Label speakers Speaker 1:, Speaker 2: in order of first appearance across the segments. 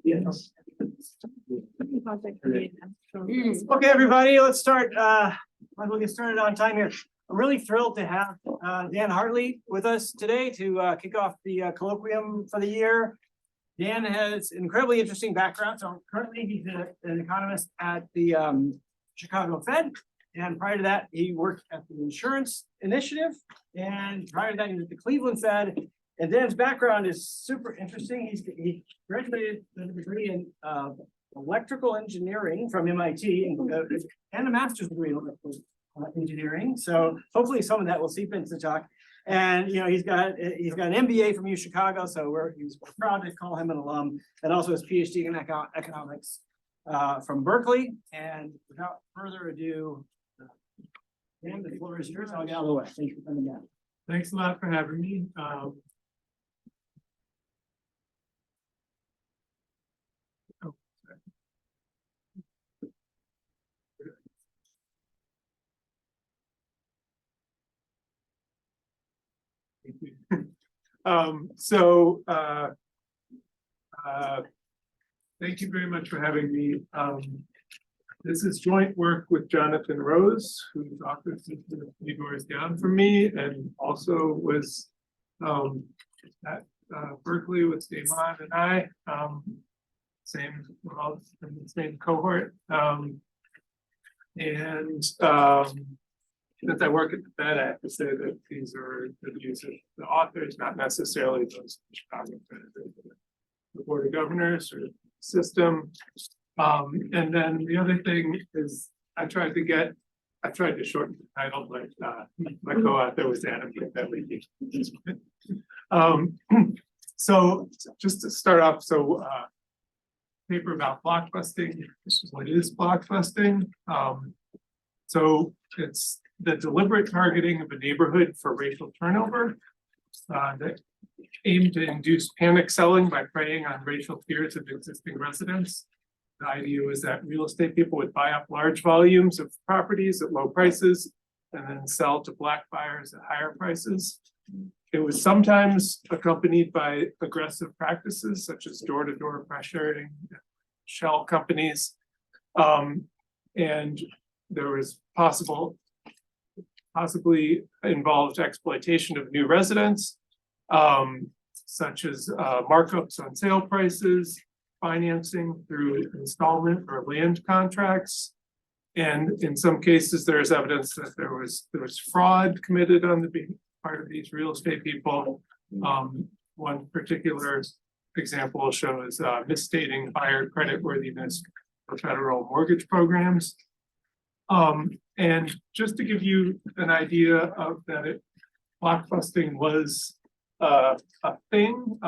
Speaker 1: Yes. Okay, everybody, let's start. Might as well get started on time here. I'm really thrilled to have Dan Hartley with us today to kick off the colloquium for the year. Dan has an incredibly interesting background. So currently he's an economist at the Chicago Fed. And prior to that, he worked at the Insurance Initiative. And prior to that, he was at the Cleveland Fed. And Dan's background is super interesting. He graduated with a degree in electrical engineering from MIT and a master's degree in electrical engineering. So hopefully some of that will seep into the talk. And he's got an MBA from U Chicago, so he's proud to call him an alum, and also his PhD in economics from Berkeley. And without further ado, Dan, the floor is yours. I'll get out of the way. Thank you for coming down.
Speaker 2: Thanks a lot for having me. Thank you very much for having me. This is joint work with Jonathan Rose, who's authored a few doors down from me, and also was at Berkeley with Damon and I, we're all in the same cohort. Since I work at the Fed, I have to say that these are the views of the authors, not necessarily those Chicago Fed, the Board of Governors or the system. And then the other thing is I tried to shorten the title, but my co-author was adamant that we so just to start off, paper about blockbusting. What is blockbusting? So it's the deliberate targeting of a neighborhood for racial turnover that aim to induce panic selling by preying on racial fears of existing residents. The idea was that real estate people would buy up large volumes of properties at low prices and then sell to black buyers at higher prices. It was sometimes accompanied by aggressive practices such as door-to-door pressuring, shell companies, and there was possibly involved exploitation of new residents, such as markups on sale prices, financing through installment or land contracts. And in some cases, there is evidence that there was fraud committed on the part of these real estate people. One particular example shows misstating buyer creditworthiness for federal mortgage programs. And just to give you an idea of that, blockbusting was a thing.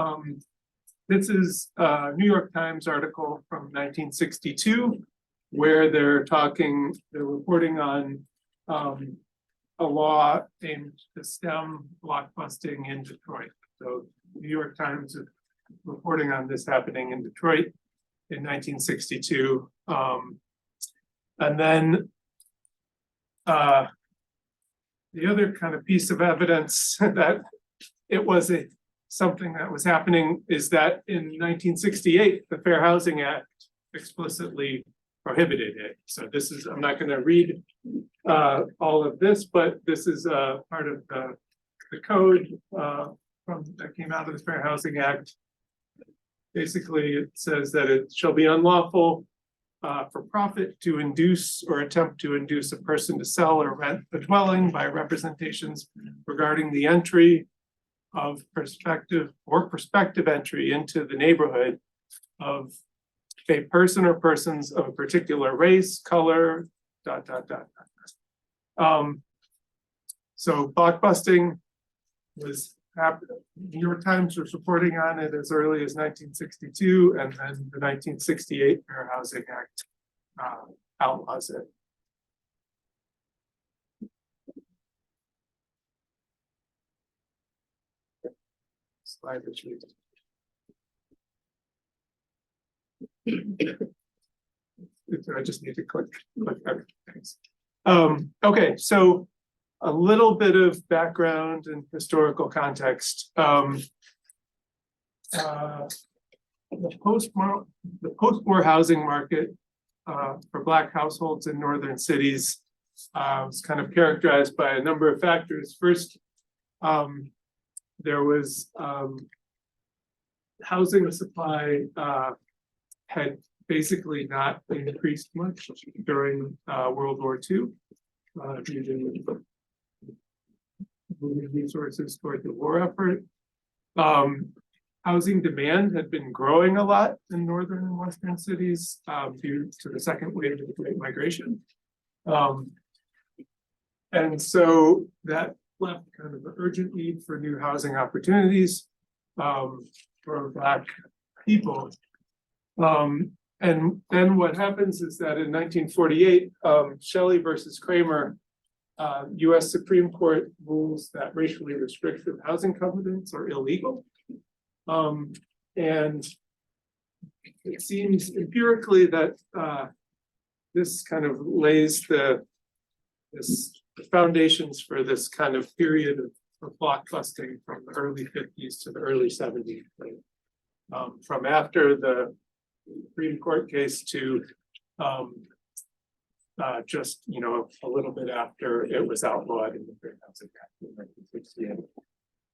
Speaker 2: This is a New York Times article from 1962, where they're reporting on a law aimed to stem blockbusting in Detroit. So New York Times is reporting on this happening in Detroit in 1962. And then the other kind of piece of evidence that it was something that was happening is that in 1968, the Fair Housing Act explicitly prohibited it. So this is, I'm not going to read all of this, but this is part of the code that came out of the Fair Housing Act. Basically, it says that it shall be unlawful for profit to induce or attempt to induce a person to sell or rent a dwelling by representations regarding the entry of prospective entry into the neighborhood of a person or persons of a particular race, color, ... So blockbusting was happening. New York Times was reporting on it as early as 1962, and then the 1968 Fair Housing Act outlaws it. Slide retreat. I just need to click. Thanks. Okay, so a little bit of background and historical context. the post-war housing market for Black households in northern cities was kind of characterized by a number of factors. First, there was housing supply had basically not increased much during World War II, due to moving resources toward the war effort. Housing demand had been growing a lot in northern and western cities due to the second wave of the Great Migration. And so that left kind of an urgent need for new housing opportunities for Black people. And then what happens is that in 1948, Shelley versus Kramer, US Supreme Court rules that racially restrictive housing covenants are illegal. And it seems empirically that this kind of lays the foundations for this kind of period of blockbusting from the early 50s to the early 70s. Right? From after the Supreme Court case to just a little bit after it was outlawed in the Fair Housing Act in 1968.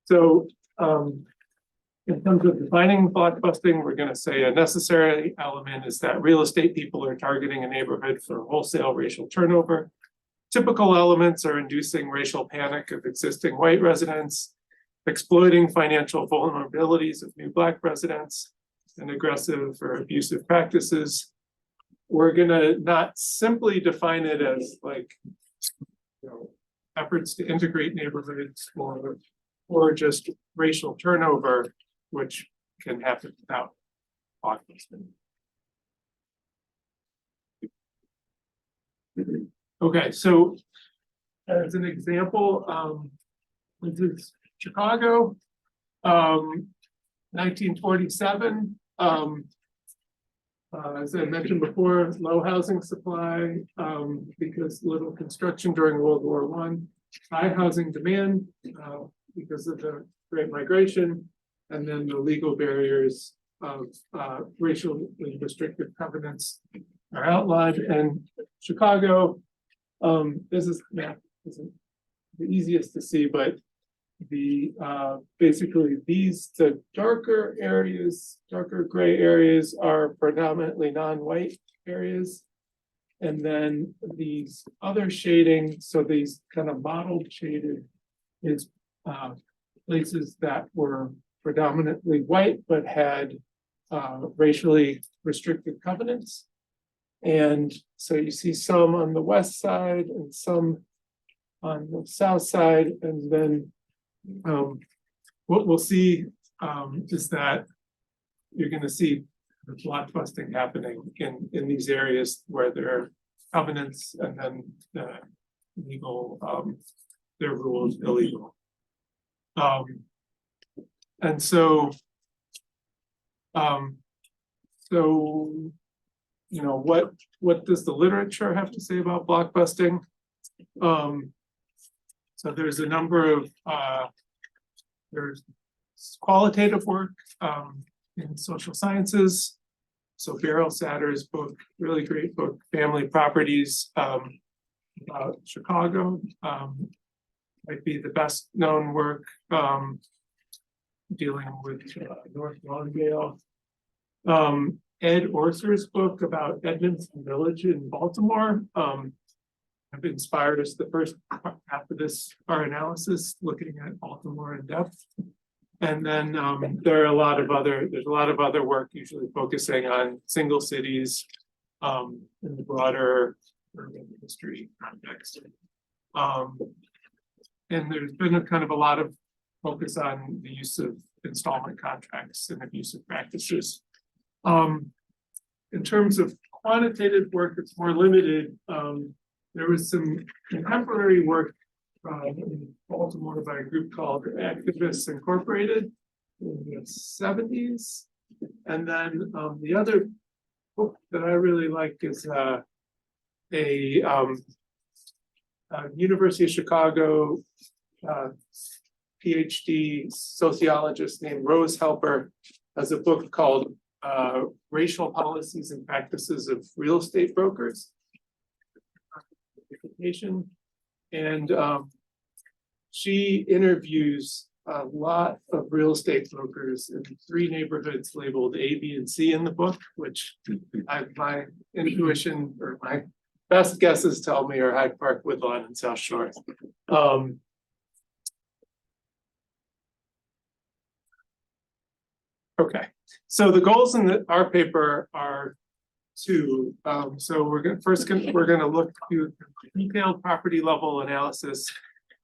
Speaker 2: So in terms of defining blockbusting, we're going to say a necessary element is that real estate people are targeting a neighborhood for wholesale racial turnover. Typical elements are inducing racial panic of existing white residents, exploiting financial vulnerabilities of new Black residents, and aggressive or abusive practices. We're going to not simply define it as like, efforts to integrate neighborhoods or just racial turnover, which can happen without blockbusting. Okay, so as an example, this is Chicago, 1947. As I mentioned before, low housing supply because little construction during World War I, high housing demand because of the Great Migration, and then the legal barriers of racially restrictive covenants are outlined. And Chicago, this map isn't the easiest to see, but the basically the darker areas, darker gray areas are predominantly non-white areas. And then these other shading, so these kind of mottled shaded is places that were predominantly white, but had racially restricted covenants. And so you see some on the west side and some on the south side. And then what we'll see is that you're going to see the blockbusting happening in these areas where there are covenants and then the legal, their rules illegal. And so, what does the literature have to say about blockbusting? So there's a number of there's qualitative work in social sciences. So Beryl Satter's book, really great book, Family Properties, about Chicago, might be the best known work dealing with North Lawndale. Ed Orser's book about Edmondson Village in Baltimore have inspired us the first half of our analysis, looking at Baltimore in depth. And then there's a lot of other work usually focusing on single cities in the broader urban history context. And there's been a lot of focus on the use of installment contracts and abusive practices. In terms of quantitative work, it's more limited. There was some contemporary work in Baltimore by a group called Activists Incorporated in the 70s. And then the other book that I really like is a University of Chicago PhD sociologist named Rose Helper, has a book called Racial Policies and Practices of Real Estate Brokers. And she interviews a lot of real estate brokers in 3 neighborhoods labeled A, B, and C in the book, which my intuition or my best guesses tell me are Hyde Park, Woodlawn, and South Shore. Okay, so the goals in our paper are two. So we're gonna look to detailed property level analysis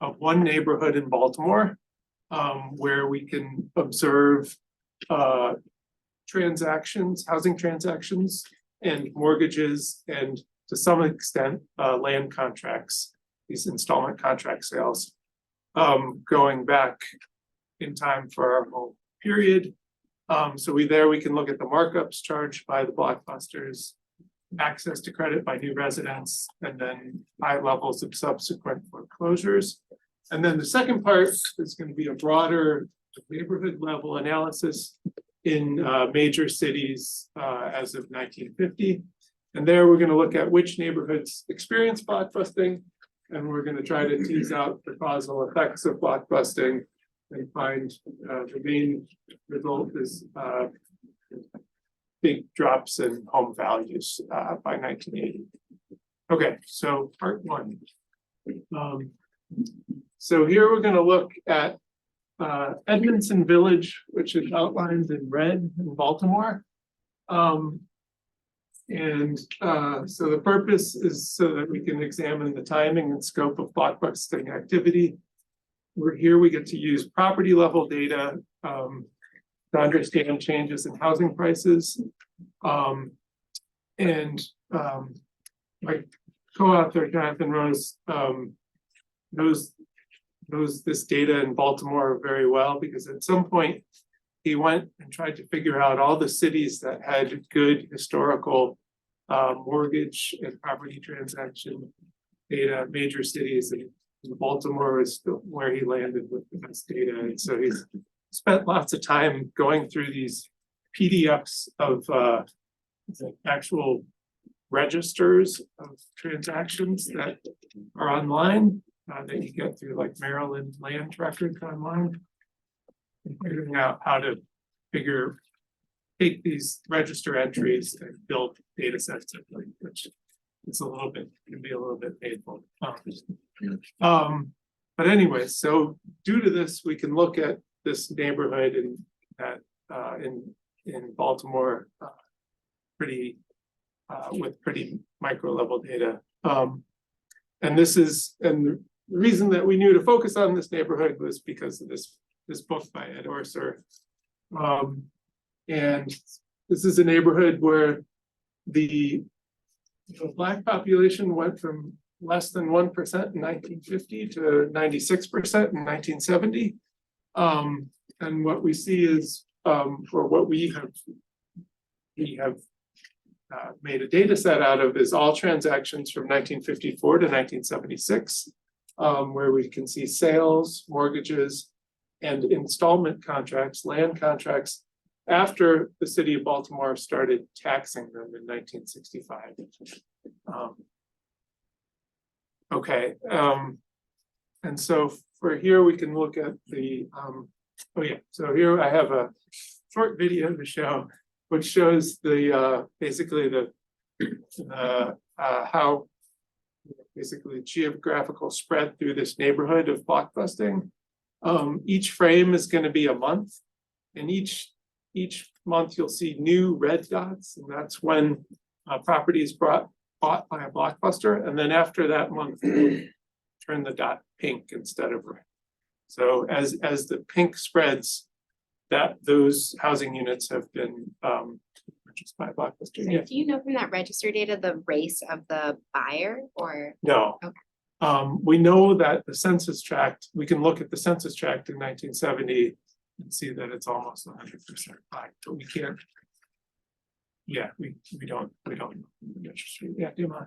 Speaker 2: of one neighborhood in Baltimore, where we can observe transactions, housing transactions, and mortgages, and to some extent, land contracts, these installment contract sales, going back in time for our whole period. So we can look at the markups charged by the blockbusters, access to credit by new residents, and then high levels of subsequent foreclosures. And then the second part is going to be a broader neighborhood level analysis in major cities as of 1950. And there we're going to look at which neighborhoods experience blockbusting, and we're going to try to tease out the causal effects of blockbusting and find the main result is big drops in home values by 1980. Okay, so part 1. So here we're going to look at Edmondson Village, which is outlined in red in Baltimore. So the purpose is so that we can examine the timing and scope of blockbusting activity. We get to use property level data to understand changes in housing prices. My co-author Jonathan Rose knows this data in Baltimore very well, because at some point he went and tried to figure out all the cities that had good historical mortgage and property transaction data, major cities, and Baltimore is where he landed with the best data. And so he's spent lots of time going through these PDFs of actual registers of transactions that are online, that you get through like Maryland land records online, and figuring out how to take these register entries and build data sets, which is can be a little bit painful. But anyway, so due to this, we can look at this neighborhood in Baltimore with pretty micro level data. And the reason that we knew to focus on this neighborhood was because of this book by Ed Orser. And this is a neighborhood where the Black population went from less than 1% in 1950 to 96% in 1970. And what we see is, or what we have made a data set out of, is all transactions from 1954 to 1976, where we can see sales, mortgages, and installment contracts, land contracts, after the city of Baltimore started taxing them in 1965. And so for here, we can look at the, so here I have a short video to show, which shows the, basically how basically geographical spread through this neighborhood of blockbusting. Each frame is going to be a month, and each month you'll see new red dots, and that's when property is bought by a blockbuster, and then after that month, we'll turn the dot pink instead of red. So as the pink spreads, those housing units have been purchased by blockbuster.
Speaker 3: So do you know from that register data the race of the buyer, or?
Speaker 2: No.
Speaker 3: Okay.
Speaker 2: We know that the census tract, we can look at the census tract in 1970 and see that it's almost 100% black, but we can't. Yeah, we don't know. Yeah, do you mind?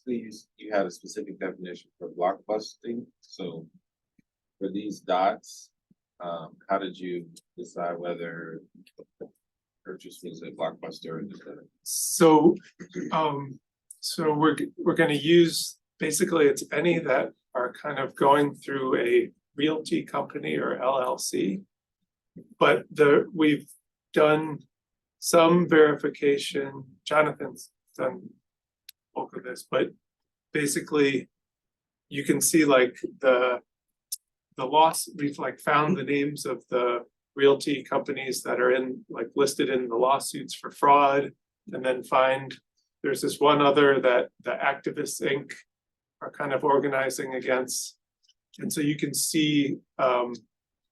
Speaker 4: Please, you had a specific definition for blockbusting. So for these dots, how did you decide whether the purchase was a blockbuster or just a?
Speaker 2: So, so we're gonna use, basically, it's any that are kind of going through a realty company or LLC. But we've done some verification, Jonathan's done bulk of this, but basically you can see like the loss, we've like found the names of the realty companies that are like listed in the lawsuits for fraud, and then find there's this one other that the Activists Inc. are kind of organizing against. And so you can see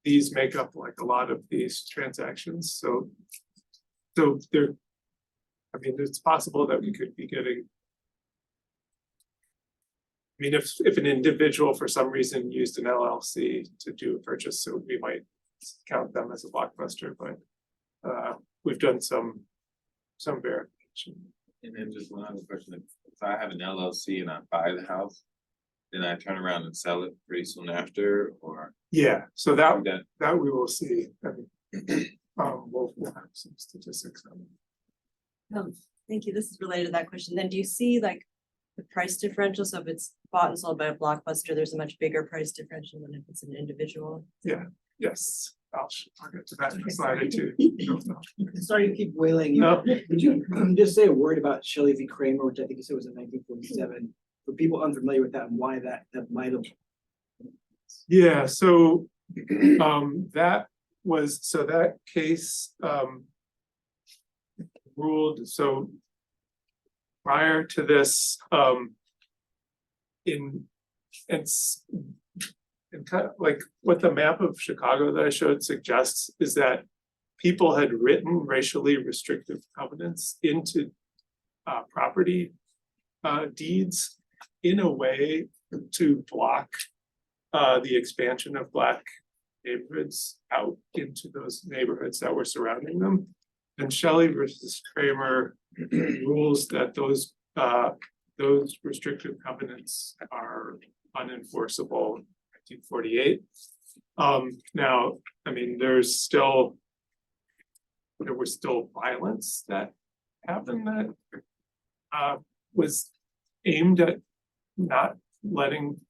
Speaker 2: these make up like a lot of these transactions. So there, I mean, it's possible that we could be getting. I mean, if an individual for some reason used an LLC to do a purchase, so we might count them as a blockbuster, but we've done some verification.
Speaker 4: And then just one other question, if I have an LLC and I buy the house, then I turn around and sell it pretty soon after, or?
Speaker 2: Yeah, so that
Speaker 4: That,
Speaker 2: we will see. I mean, we'll have some statistics on it.
Speaker 5: Thank you. This is related to that question. Then do you see like the price differential? So if it's bought and sold by a blockbuster, there's a much bigger price differential than if it's an individual.
Speaker 2: Yes, I'll get to that in a slide or two.
Speaker 1: Sorry to keep wailing you.
Speaker 2: No.
Speaker 1: Would you just say a word about Shelley v. Kramer, which I think you said was in 1947, for people unfamiliar with that and why that might have.
Speaker 2: Yeah, so that case ruled, so prior to this, in kind of like what the map of Chicago that I showed suggests is that people had written racially restrictive covenants into property deeds in a way to block the expansion of Black neighborhoods out into those neighborhoods that were surrounding them. And Shelley versus Kramer rules that those restrictive covenants are unenforceable in 1948. Now, I mean, there was still violence that happened that was aimed at not letting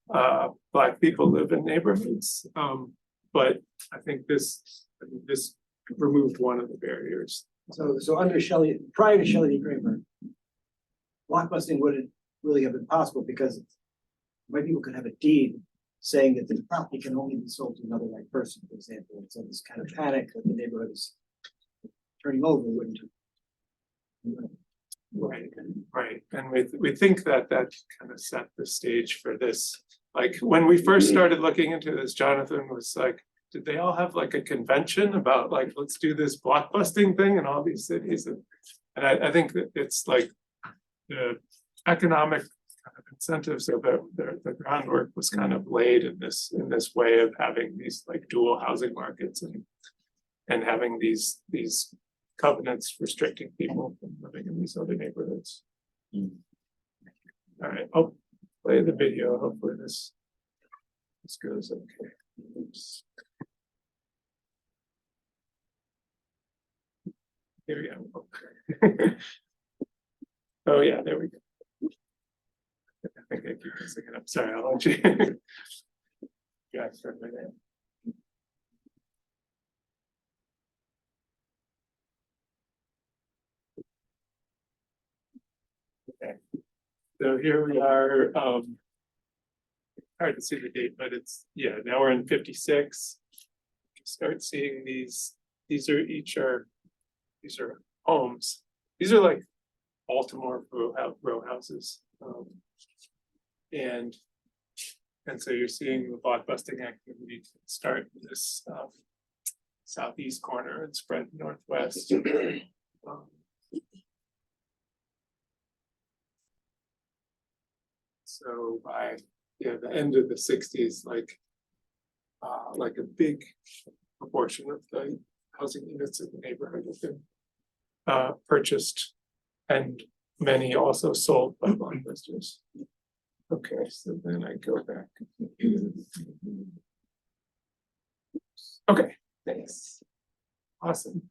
Speaker 2: Black people live in neighborhoods. But I think this removed one of the barriers.
Speaker 1: So under Shelley, prior to Shelley v. Kramer, blockbusting wouldn't really have been possible because white people could have a deed saying that the property can only be sold to another white person, for example. And so this kind of panic that the neighborhood is turning over wouldn't.
Speaker 2: Right, and we think that kind of set the stage for this. Like when we first started looking into this, Jonathan was like, did they all have like a convention about like, let's do this blockbusting thing in all these cities? And I think that it's like the economic kind of incentives of the groundwork was kind of laid in this way of having these like dual housing markets and having these covenants restricting people from living in these other neighborhoods. All right, I'll play the video. Hopefully this goes okay. Oops. Here we go. Oh yeah, there we go. I think I keep messing it up. Sorry, I'll let you. Yeah, start my name. Okay, so here we are. Hard to see the date, but it's, yeah, now we're in 56. Start seeing these are homes. These are like Baltimore row houses. And so you're seeing the blockbusting activity start in this southeast corner and spread northwest. So by the end of the 60s, like a big proportion of the housing units in the neighborhood have been purchased, and many also sold by blockbusters. Okay, so then I go back. Oops. Okay, thanks. Awesome.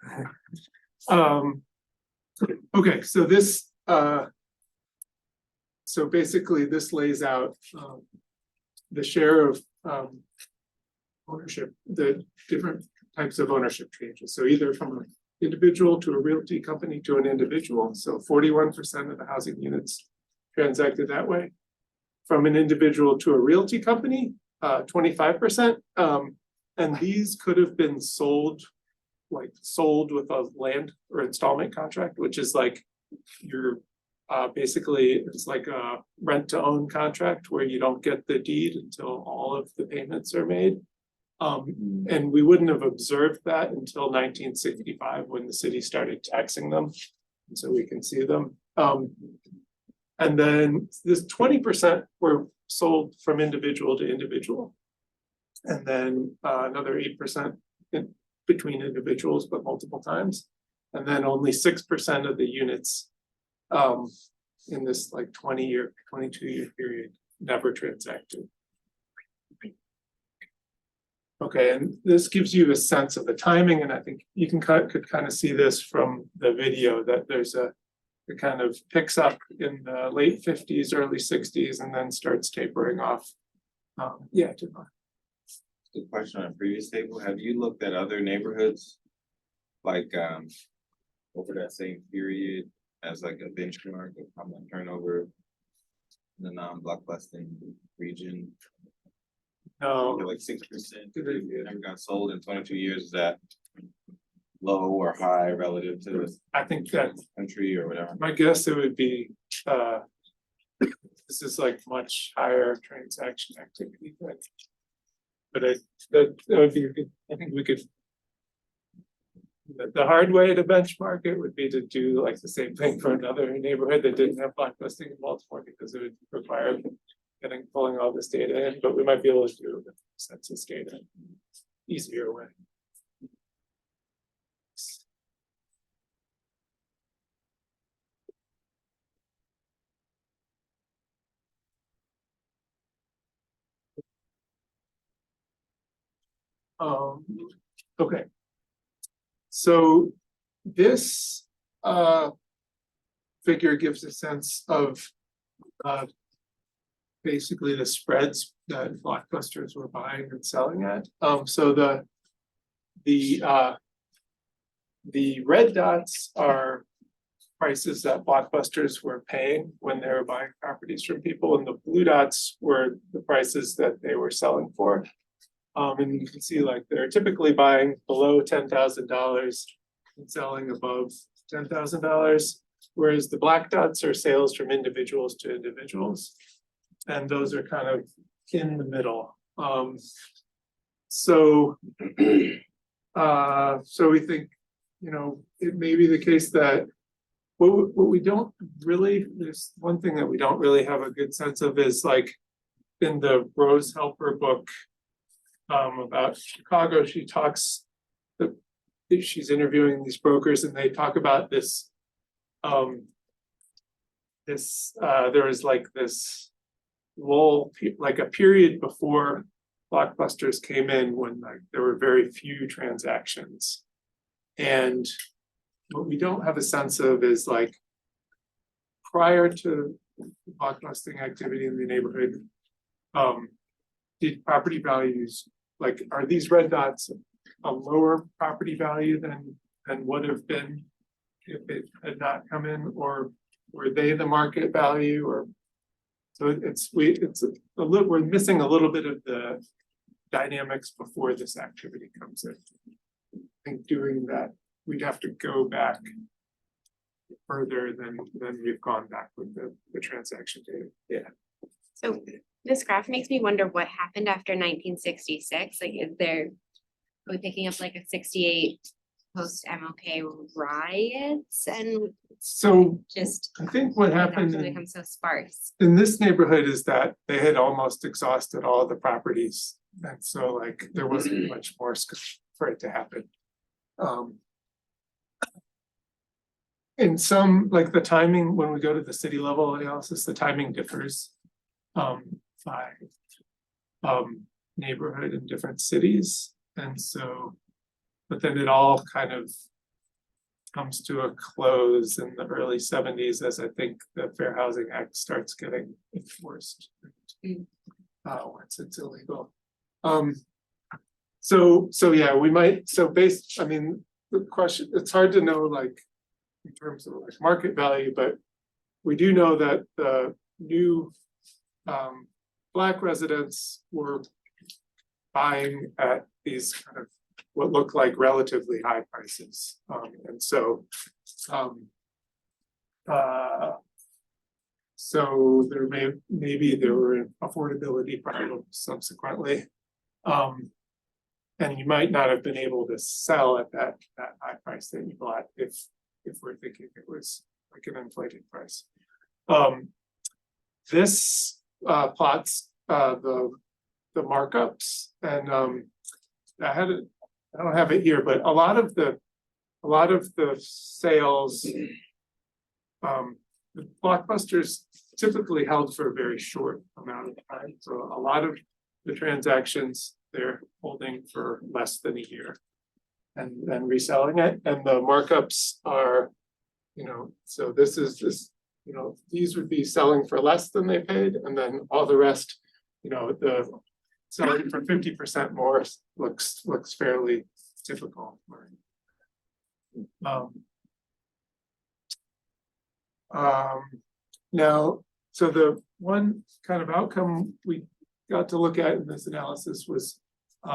Speaker 2: Okay, so this, so basically this lays out, the share of, ownership, the different types of ownership changes. So either from an individual to a realty company to an individual, so 41% of the housing units transacted that way. From an individual to a realty company, 25%. And these could have been sold with a land or installment contract, which is like you're basically it's like a rent to own contract where you don't get the deed until all of the payments are made. And we wouldn't have observed that until 1965 when the city started taxing them. And so we can see them. And then this 20% were sold from individual to individual. And then another 8% between individuals, but multiple times. And then only 6% of the units in this like 22-year period never transacted. Okay, and this gives you a sense of the timing, and I think you could kind of see this from the video that there's it kind of picks up in the late 50s, early 60s, and then starts tapering off. Yeah,
Speaker 4: The question on a previous table, have you looked at other neighborhoods? Like, over that same period as like a benchmark of how much turnover in the non-blockbusting region?
Speaker 2: no,
Speaker 4: Like 6%, never got sold in 22 years, is that low or high relative to the
Speaker 2: I think that
Speaker 4: country or whatever?
Speaker 2: my guess it would be this is like much higher transaction activity, but that would be good. I think we could. The hard way to benchmark it would be to do like the same thing for another neighborhood that didn't have blockbusting in Baltimore, because it would require pulling all this data in, but we might be able to do it with census data easier way. Okay. So this figure gives a sense of basically the spreads that blockbusters were buying and selling at. So the red dots are prices that blockbusters were paying when they were buying properties from people, and the blue dots were the prices that they were selling for. And you can see like they're typically buying below $10,000 and selling above $10,000, whereas the black dots are sales from individuals to individuals, and those are kind of in the middle. So we think, you know, it may be the case that what we don't really, there's one thing that we don't really have a good sense of is like in the Rose Helper book about Chicago, she talks that she's interviewing these brokers and they talk about this there is like this lull, like a period before blockbusters came in when like there were very few transactions, and what we don't have a sense of is like prior to blockbusting activity in the neighborhood, did property values, like, are these red dots a lower property value than would have been if it had not come in, or were they the market value? Or so we're missing a little bit of the dynamics before this activity comes in. I think doing that, we'd have to go back further than we've gone back with the transaction data. Yeah.
Speaker 3: So this graph makes me wonder what happened after 1966. Like, are we picking up like a 68 post MLK riots and
Speaker 2: So
Speaker 3: just
Speaker 2: I think what happened
Speaker 3: become so sparse?
Speaker 2: in this neighborhood is that they had almost exhausted all the properties. And so like there wasn't much more scope for it to happen. In some, like the timing, when we go to the city level analysis, the timing differs by neighborhood in different cities. And so, but then it all kind of comes to a close in the early 70s as I think the Fair Housing Act starts getting enforced. Once it's illegal. So yeah, we might, so based, I mean, the question, it's hard to know like in terms of like market value, but we do know that the new Black residents were buying at these kind of what look like relatively high prices. And so so there maybe there were affordability problems subsequently. And you might not have been able to sell at that high price that you bought if we're thinking it was like an inflated price. This plots the markups, and I don't have it here, but a lot of the sales, the blockbusters typically held for a very short amount of time. So a lot of the transactions they're holding for less than a year and then reselling it. And the markups are, so this is just, these would be selling for less than they paid. And then all the rest, the selling for 50% more looks fairly typical. Now, so the one kind of outcome we got to look at in this analysis was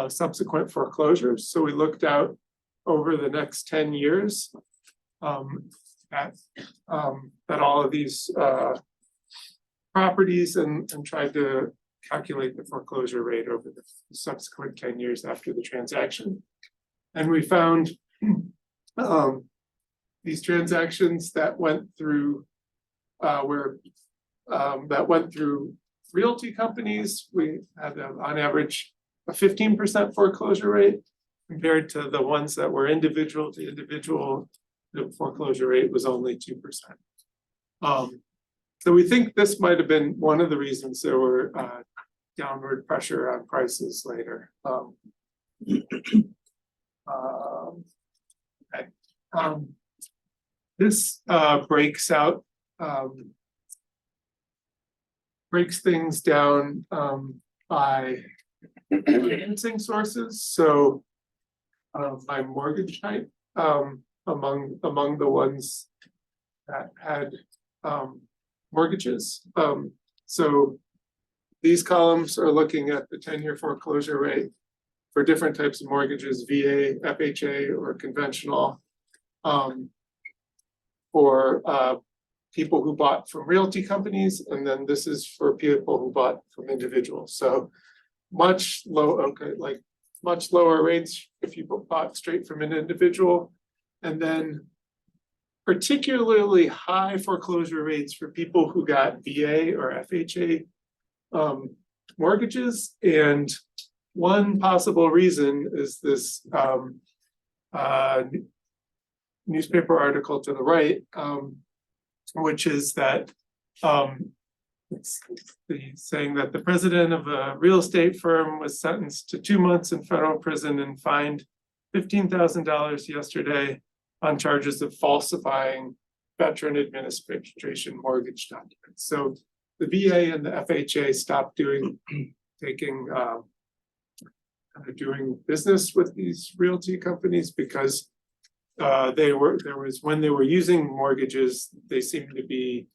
Speaker 2: subsequent foreclosures. So we looked out over the next 10 years at all of these properties and tried to calculate the foreclosure rate over the subsequent 10 years after the transaction. And we found these transactions that went through realty companies. We had on average a 15% foreclosure rate compared to the ones that were individual to individual. The foreclosure rate was only 2%. So we think this might have been one of the reasons there were downward pressure on prices later. This breaks things down by financing sources. So by mortgage type, among the ones that had mortgages. So these columns are looking at the 10-year foreclosure rate for different types of mortgages, VA, FHA, or conventional. For people who bought from realty companies, and then this is for people who bought from individuals. So much lower rates if you bought straight from an individual, and then particularly high foreclosure rates for people who got VA or FHA mortgages. And one possible reason is this newspaper article to the right, which is that it's saying that the president of a real estate firm was sentenced to 2 months in federal prison and fined $15,000 yesterday on charges of falsifying Veteran Administration mortgage documents. So the VA and the FHA stopped doing business with these realty companies because when they were using mortgages, they seemed to be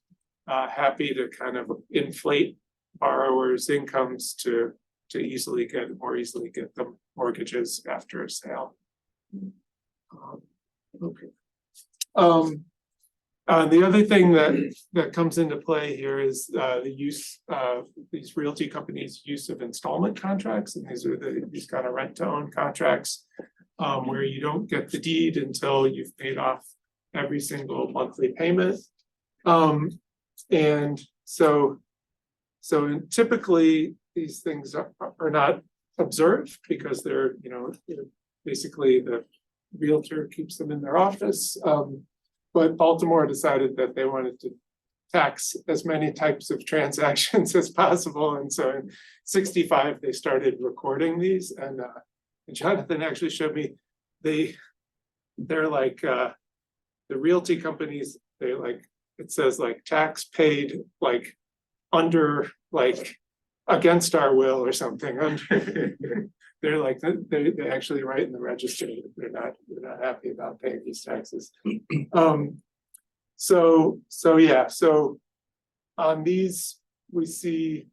Speaker 2: happy to kind of inflate borrowers' incomes to more easily get them mortgages after a sale. Okay. The other thing that comes into play here is the use of these realty companies' use of installment contracts, and these are these kind of rent-to-own contracts where you don't get the deed until you've paid off every single monthly payment. And so typically these things are not observed because they're basically the realtor keeps them in their office. But Baltimore decided that they wanted to tax as many types of transactions as possible. And so in '65, they started recording these. And And Jonathan actually showed me, they're like, the realty companies, they like, it says like tax paid, like under, like against our will or something. They're like, they actually write in the register that they're not happy about paying these taxes. So yeah, so on these, we see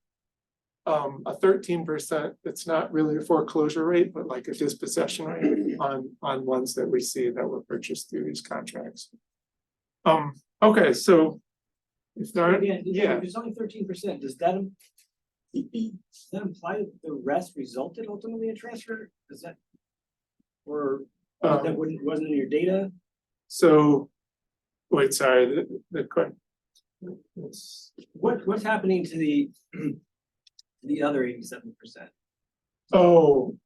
Speaker 2: a 13%, it's not really a foreclosure rate, but like a dispossession rate on ones that we see that were purchased through these contracts. Okay, so if there are, yeah,
Speaker 1: There's only 13%. Does that imply that the rest resulted ultimately in transfer? Does that? Or that wasn't in your data?
Speaker 2: so, wait, sorry, the question.
Speaker 1: What's happening to the other 87%?
Speaker 2: Oh,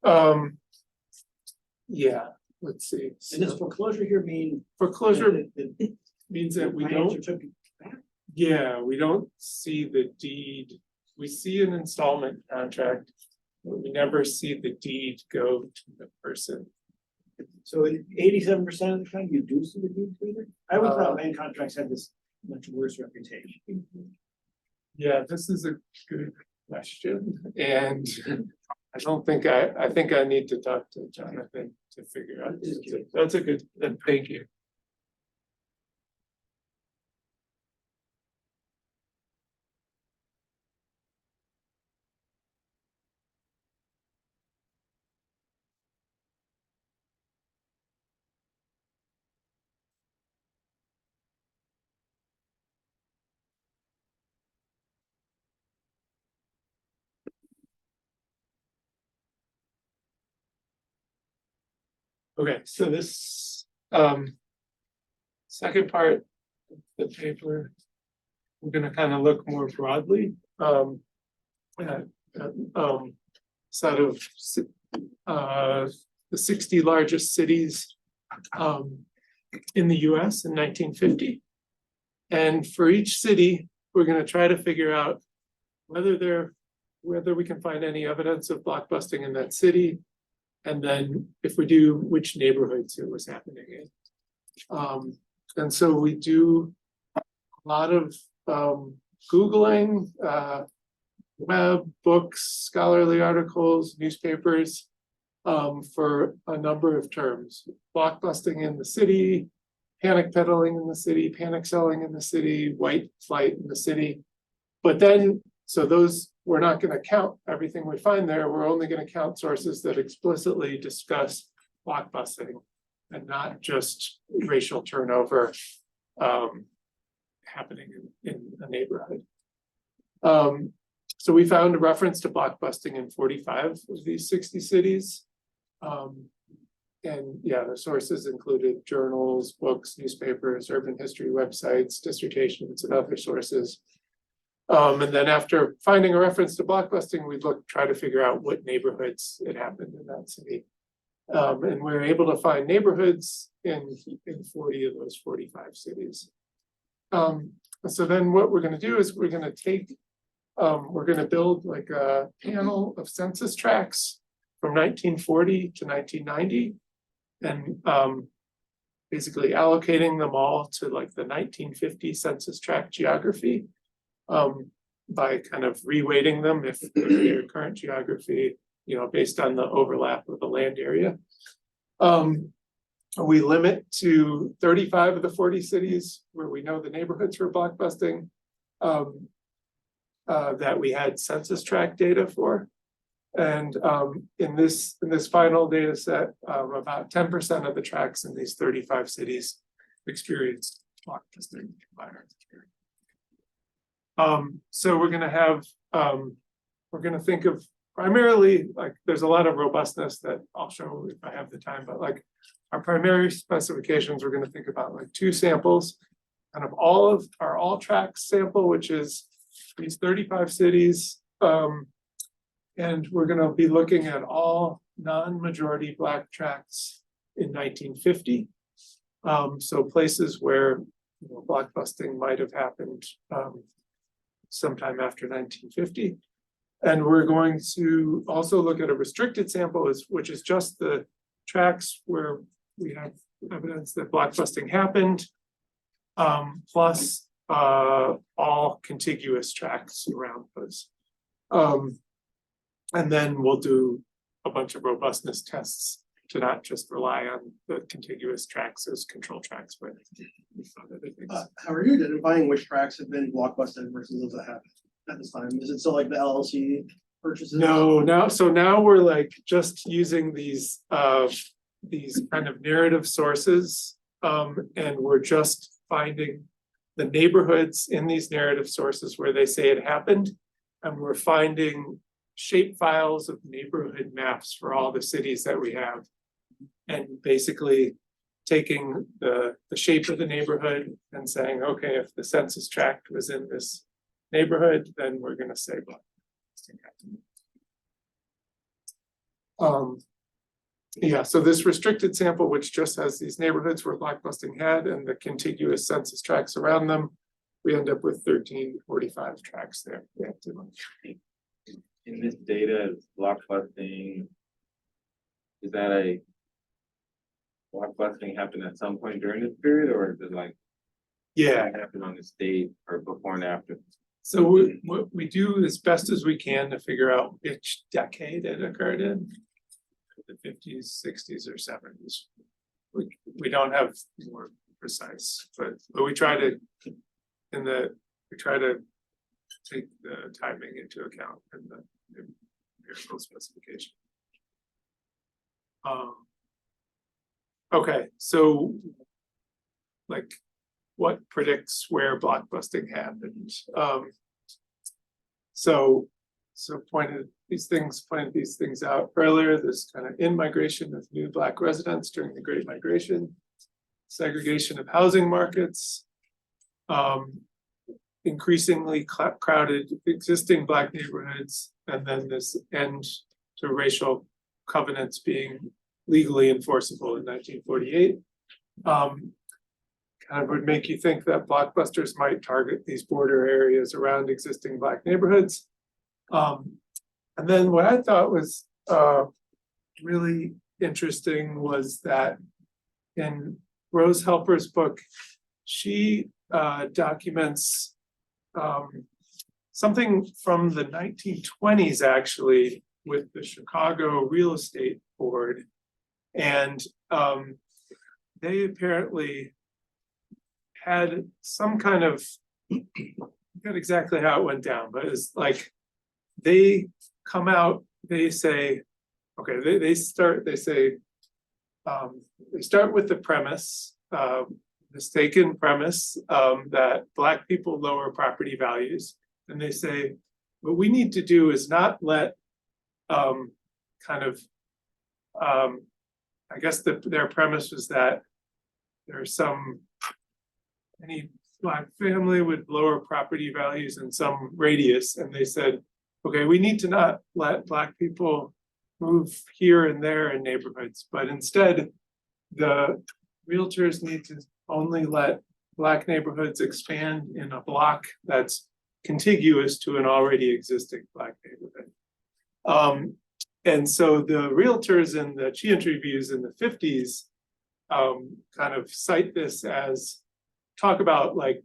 Speaker 2: yeah, let's see.
Speaker 1: And does
Speaker 2: So
Speaker 1: foreclosure here mean?
Speaker 2: foreclosure
Speaker 1: that
Speaker 2: means that we
Speaker 1: financial
Speaker 2: don't,
Speaker 1: took it back?
Speaker 2: yeah, we don't see the deed. We see an installment contract, but we never see the deed go to the person.
Speaker 1: So 87% of the time you do see the deed later? I would thought land contracts had this much worse reputation.
Speaker 2: Yeah, this is a good question, and I don't think I think I need to talk to Jonathan to figure out. That's a good, thank you. Okay, so this second part of the paper, we're gonna kind of look more broadly at sort of the 60 largest cities in the US in 1950. And for each city, we're gonna try to figure out whether we can find any evidence of blockbusting in that city. And then if we do, which neighborhoods it was happening in. And so we do a lot of Googling, web, books, scholarly articles, newspapers, for a number of terms. Blockbusting in the city, panic peddling in the city, panic selling in the city, white flight in the city. But then, so those, we're not going to count everything we find there. We're only going to count sources that explicitly discuss blockbusting and not just racial turnover happening in a neighborhood. So we found a reference to blockbusting in 45 of these 60 cities. And yeah, the sources included journals, books, newspapers, urban history websites, dissertations, and other sources. And then after finding a reference to blockbusting, we try to figure out what neighborhoods it happened in that city. And we're able to find neighborhoods in 40 of those 45 cities. So then what we're going to do is we're going to build like a panel of census tracts from 1940 to 1990, and basically allocating them all to like the 1950 census tract geography. By kind of reweighting them if their current geography, based on the overlap of the land area. We limit to 35 of the 40 cities where we know the neighborhoods for blockbusting that we had census tract data for. And in this final data set, about 10% of the tracts in these 35 cities experienced blockbusting by our experience. So we're gonna have, we're gonna think of primarily, like, there's a lot of robustness that I'll show if I have the time, but like our primary specifications, we're gonna think about like 2 samples, kind of our all tracks sample, which is these 35 cities. And we're gonna be looking at all non-majority Black tracts in 1950. So places where blockbusting might have happened sometime after 1950. And we're going to also look at a restricted sample, which is just the tracks where we have evidence that blockbusting happened. Plus all contiguous tracks around those. And then we'll do a bunch of robustness tests to not just rely on the contiguous tracks as control tracks, but other things.
Speaker 6: How are you identifying which tracks have been blockbusted versus those that haven't at this time? Is it still like the LLC purchases?
Speaker 2: No, now we're like just using these kind of narrative sources. And we're just finding the neighborhoods in these narrative sources where they say it happened. And we're finding shape files of neighborhood maps for all the cities that we have. And basically taking the shape of the neighborhood and saying, okay, if the census tract was in this neighborhood, then we're gonna say blockbusting happened. Yeah, so this restricted sample, which just has these neighborhoods where blockbusting had and the contiguous census tracts around them, we end up with 1345 tracks there. Yeah,
Speaker 4: In this data, is blockbusting, is that a blockbusting happened at some point during this period, or is it like
Speaker 2: yeah.
Speaker 4: happen on this date or before and after?
Speaker 2: So what we do as best as we can to figure out which decade it occurred in, the 50s, 60s, or 70s. We don't have more precise, but we try to take the timing into account in the vehicle specification. Okay, so like what predicts where blockbusting happened? So pointed these things out earlier, this kind of in-migration of new Black residents during the Great Migration, segregation of housing markets, increasingly crowded existing Black neighborhoods, and then this end to racial covenants being legally enforceable in 1948. Kind of would make you think that blockbusters might target these border areas around existing Black neighborhoods. And then what I thought was really interesting was that in Rose Helper's book, she documents something from the 1920s actually with the Chicago Real Estate Board. And they apparently had some kind of, I forget exactly how it went down, but it's like they come out, they say, okay, they start with the premise, mistaken premise that Black people lower property values. And they say, what we need to do is not let I guess their premise was that there's any Black family with lower property values in some radius. And they said, okay, we need to not let Black people move here and there in neighborhoods, but instead the realtors need to only let Black neighborhoods expand in a block that's contiguous to an already existing Black neighborhood. And so the realtors that she interviews in the 50s kind of cite this as, talk about like,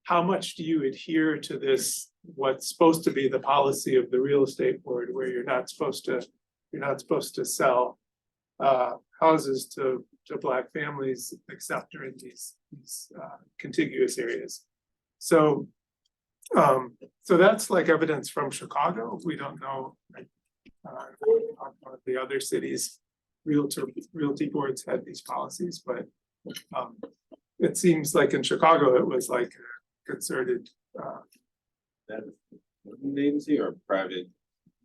Speaker 2: how much do you adhere to this, what's supposed to be the policy of the real estate board, where you're not supposed to sell houses to Black families except during these contiguous areas. So that's like evidence from Chicago. We don't know the other cities realty boards had these policies, but it seems like in Chicago it was like a concerted
Speaker 4: That an agency or private?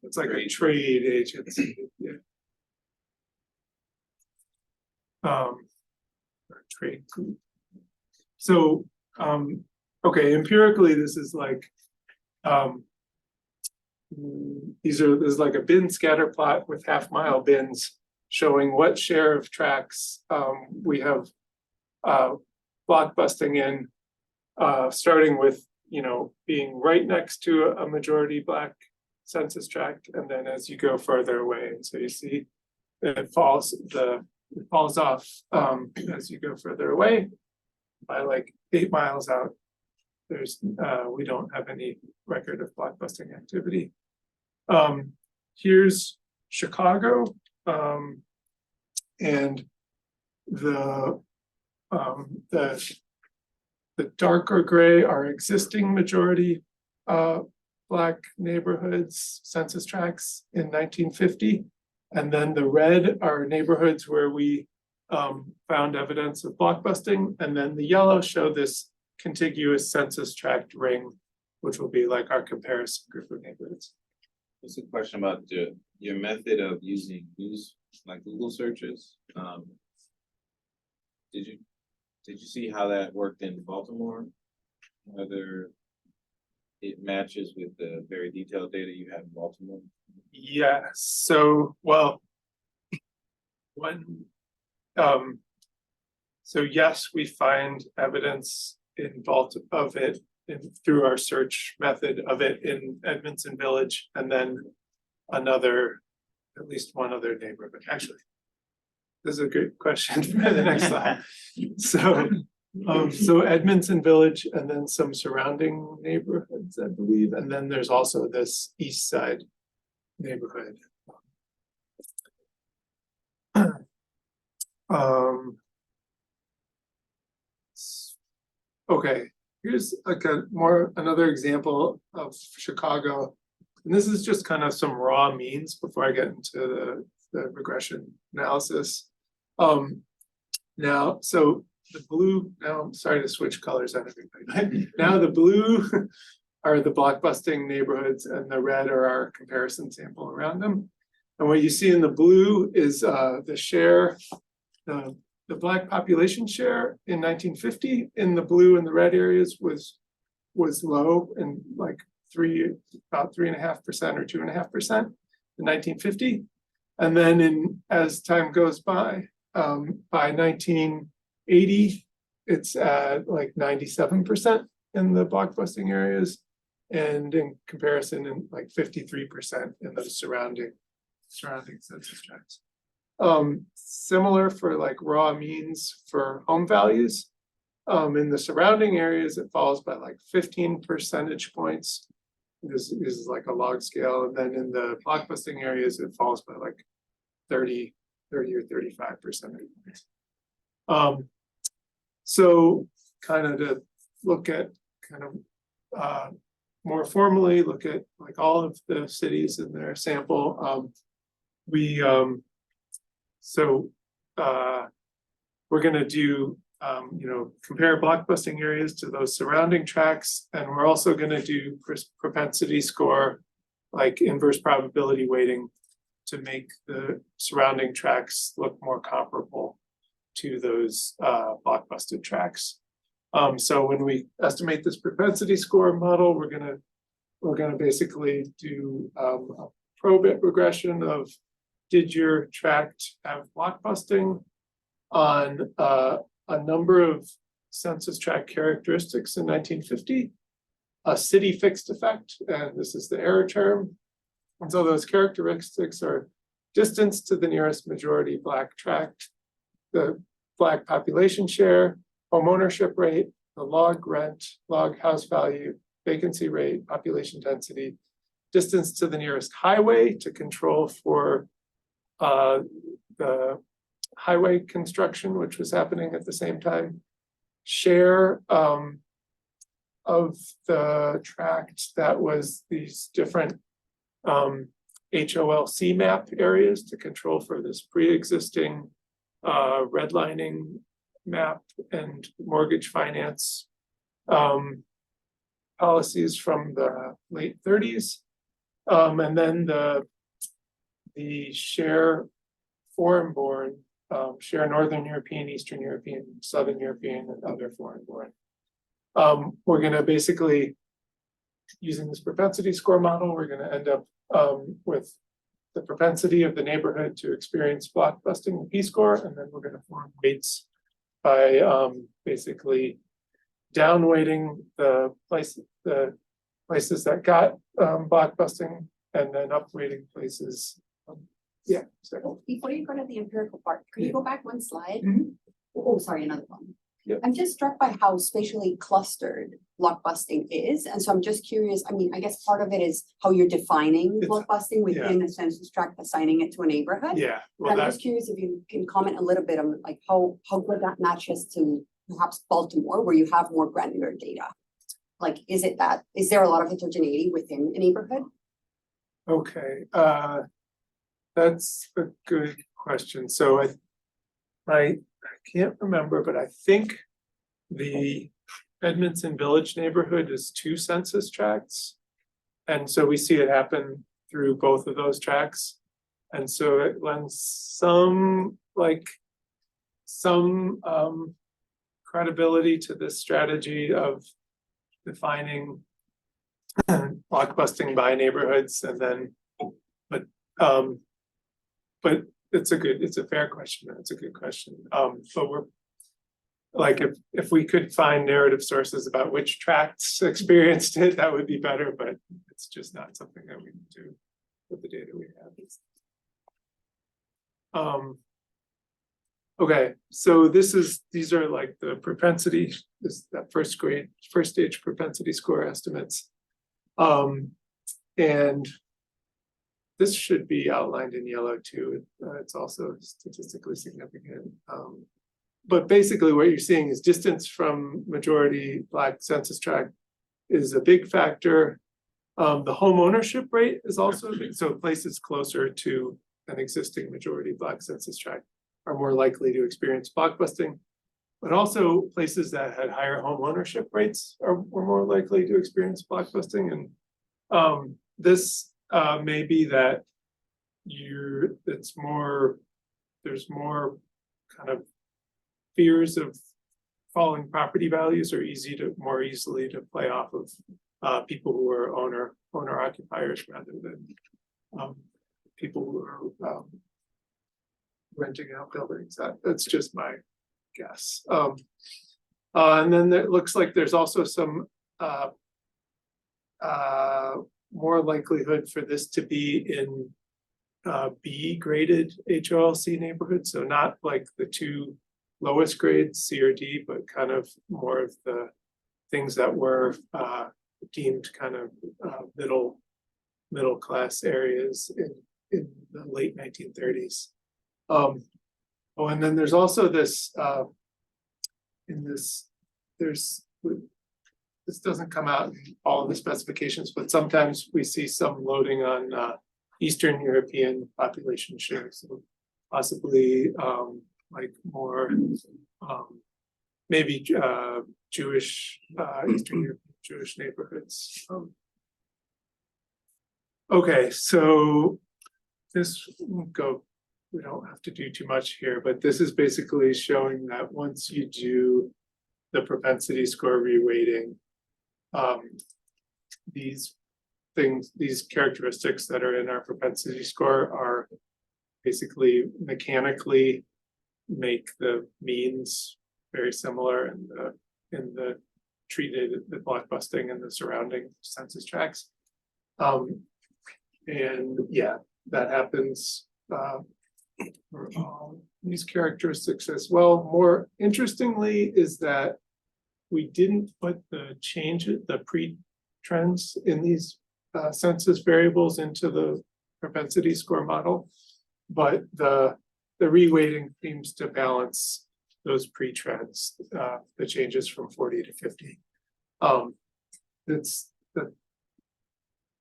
Speaker 2: it's like a trade agency. Yeah. Trade group. So okay, empirically this is like there's like a bin scatter plot with half-mile bins showing what share of tracks we have blockbusting in, starting with being right next to a majority Black census tract, and then as you go further away, and so you see it falls off as you go further away by like 8 miles out. There's we don't have any record of blockbusting activity. Here's Chicago, and the darker gray are existing majority Black neighborhoods census tracts in 1950. And then the red are neighborhoods where we found evidence of blockbusting. And then the yellow show this contiguous census tract ring, which will be like our comparison group of neighborhoods.
Speaker 4: Just a question about your method of using like Google searches. Did you see how that worked in Baltimore? Whether it matches with the very detailed data you have in Baltimore?
Speaker 2: Yeah, so well, so yes, we find evidence in of it through our search method of it in Edmondson Village, and then at least one other neighborhood. Actually, this is a good question for the next slide. So Edmondson Village, and then some surrounding neighborhoods, I believe, and then there's also this east side neighborhood. Okay, here's like another example of Chicago. And this is just kind of some raw means before I get into the regression analysis. Now, so the blue, now I'm sorry to switch colors on everybody. Now the blue are the blockbusting neighborhoods, and the red are our comparison sample around them. And what you see in the blue is the share, the Black population share in 1950 in the blue and the red areas was low, and like about 3.5% or 2.5% in 1950. And then as time goes by 1980, it's at like 97% in the blockbusting areas, and in comparison in like 53% in the surrounding census tracts. Similar for like raw means for home values. In the surrounding areas, it falls by like 15 percentage points. This is like a log scale. And then in the blockbusting areas, it falls by like 30 or 35 percentage points. So kind of to look at more formally, look at like all of the cities in their sample. We're gonna do, compare blockbusting areas to those surrounding tracts, and we're also gonna do propensity score, like inverse probability weighting, to make the surrounding tracts look more comparable to those blockbusted tracts. So when we estimate this propensity score model, we're gonna basically do a probit regression of, did your tract have blockbusting on a number of census tract characteristics in 1950, a city fixed effect, and this is the error term. And so those characteristics are distance to the nearest majority Black tract, the Black population share, home ownership rate, the log rent, log house value, vacancy rate, population density, distance to the nearest highway to control for the highway construction, which was happening at the same time, share of the tract that was these different HOLC map areas to control for this pre-existing redlining map and mortgage finance policies from the late 30s. And then the share foreign born, share Northern European, Eastern European, Southern European, and other foreign born. We're gonna basically, using this propensity score model, we're gonna end up with the propensity of the neighborhood to experience blockbusting and P-score, and then we're gonna form weights by basically down weighting the places that got blockbusting and then upweighting places. Yeah, so,
Speaker 7: Before you go to the empirical part, could you
Speaker 2: Yeah.
Speaker 7: go back one slide?
Speaker 2: Mhm.
Speaker 7: Oh, sorry, another one.
Speaker 2: Yep.
Speaker 7: I'm just struck by how spatially clustered blockbusting is, and so I'm just curious, I mean, I guess part of it is how you're defining
Speaker 2: It's-
Speaker 7: blockbusting within the census tract, assigning it to a neighborhood.
Speaker 2: yeah,
Speaker 7: But
Speaker 2: well,
Speaker 7: I'm
Speaker 2: that,
Speaker 7: just curious if you can comment a little bit on like how good that matches to perhaps Baltimore, where you have more granular data. Like, is there a lot of heterogeneity within a neighborhood?
Speaker 2: okay, that's a good question. So I can't remember, but I think the Edmondson Village neighborhood is 2 census tracts. And so we see it happen through both of those tracts. And so it lends some credibility to this strategy of defining blockbusting by neighborhoods and then, but it's a fair question. It's a good question. But we're like, if we could find narrative sources about which tracts experienced it, that would be better, but it's just not something that we can do with the data we have. Okay, so these are like the propensity, that first stage propensity score estimates. And this should be outlined in yellow too. It's also statistically significant. But basically what you're seeing is distance from majority Black census tract is a big factor. The home ownership rate is also big. So places closer to an existing majority Black census tract are more likely to experience blockbusting. But also places that had higher home ownership rates were more likely to experience blockbusting. And this may be that there's more kind of fears of falling property values are more easily to play off of people who are owner occupiers rather than people who are renting out buildings. That's just my guess. And then it looks like there's also some more likelihood for this to be in B graded HOLC neighborhoods, so not like the 2 lowest grades, C or D, but kind of more of the things that were deemed kind of middle class areas in the late 1930s. Oh, and then there's also this this doesn't come out in all of the specifications, but sometimes we see some loading on Eastern European population shares, so possibly like more maybe Jewish Eastern European Jewish neighborhoods. Okay, so this won't go. We don't have to do too much here, but this is basically showing that once you do the propensity score reweighting, these characteristics that are in our propensity score are basically mechanically make the means very similar in the blockbusting and the surrounding census tracts. And yeah, that happens for all these characteristics as well. More interestingly is that we didn't put the pre-trends in these census variables into the propensity score model, but the reweighting seems to balance those pre-trends, the changes from 40 to 50.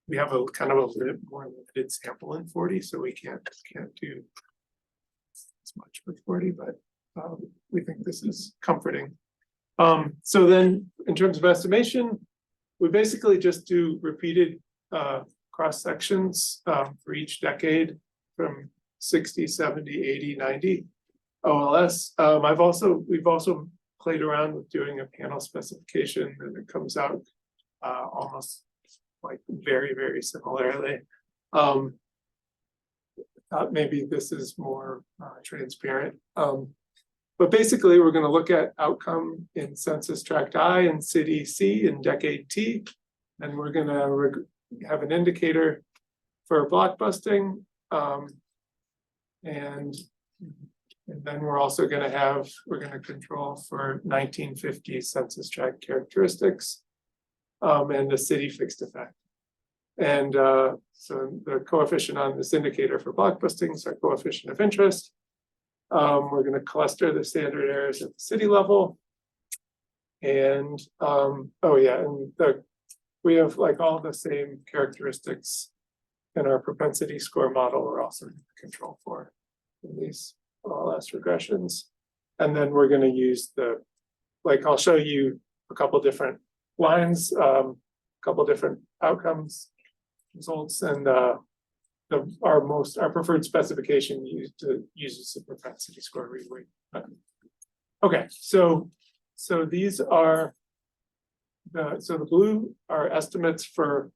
Speaker 2: We have a kind of a more limited sample in 40, so we can't do as much with 40, but we think this is comforting. So then in terms of estimation, we basically just do repeated cross sections for each decade from 60, 70, 80, 90 OLS. We've also played around with doing a panel specification, and it comes out almost like very, very similarly. Thought maybe this is more transparent. But basically, we're going to look at outcome in census tract I and city C in decade T, and we're going to have an indicator for blockbusting. And then we're also we're gonna control for 1950 census tract characteristics. And the city fixed effect. And so the coefficient on this indicator for blockbusting is our coefficient of interest. We're gonna cluster the standard errors at the city level. And oh yeah, and we have like all the same characteristics in our propensity score model. We're also gonna control for in these LS regressions. And then we're gonna use I'll show you a couple different lines, a couple different outcomes, results, and our preferred specification uses the propensity score reweight. Okay, so these are the blue are estimates for